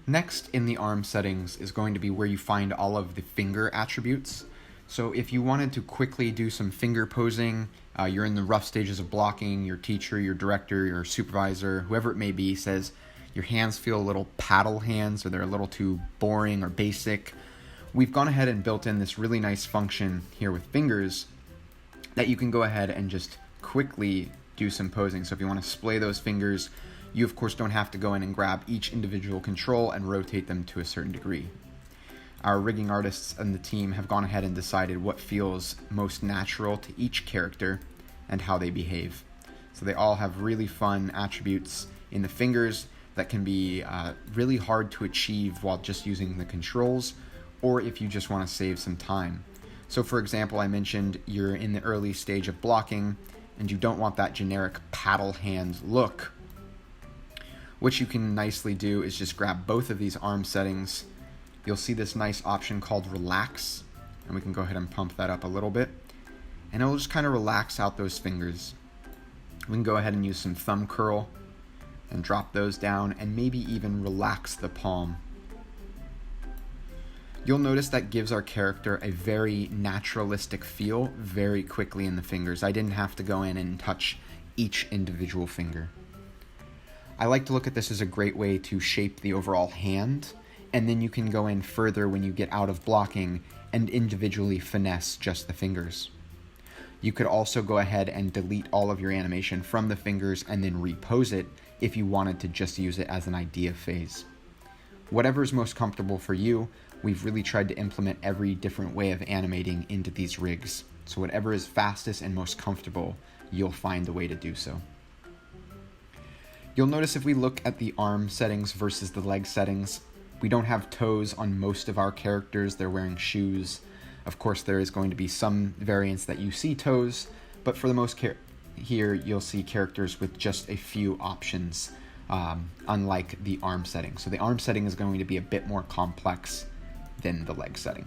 Next in the arm settings is going to be where you find all of the finger attributes. So if you wanted to quickly do some finger posing, you're in the rough stages of blocking, your teacher, your director, your supervisor, whoever it may be, says your hands feel a little paddle hands or they're a little too boring or basic, we've gone ahead and built in this really nice function here with fingers that you can go ahead and just quickly do some posing. So if you want to splay those fingers, you of course don't have to go in and grab each individual control and rotate them to a certain degree. Our rigging artists and the team have gone ahead and decided what feels most natural to each character and how they behave. So they all have really fun attributes in the fingers that can be really hard to achieve while just using the controls, or if you just want to save some time. So for example, I mentioned you're in the early stage of blocking and you don't want that generic paddle hand look. What you can nicely do is just grab both of these arm settings. You'll see this nice option called relax, and we can go ahead and pump that up a little bit, and it'll just kind of relax out those fingers. We can go ahead and use some thumb curl and drop those down and maybe even relax the palm. You'll notice that gives our character a very naturalistic feel very quickly in the fingers. I didn't have to go in and touch each individual finger. I like to look at this as a great way to shape the overall hand, and then you can go in further when you get out of blocking and individually finesse just the fingers. You could also go ahead and delete all of your animation from the fingers and then repose it if you wanted to just use it as an idea phase. Whatever is most comfortable for you, we've really tried to implement every different way of animating into these rigs. So whatever is fastest and most comfortable, you'll find a way to do so. You'll notice if we look at the arm settings versus the leg settings, we don't have toes on most of our characters. They're wearing shoes. Of course, there is going to be some variants that you see toes, but for the most here, you'll see characters with just a few options, unlike the arm setting. So the arm setting is going to be a bit more complex than the leg setting.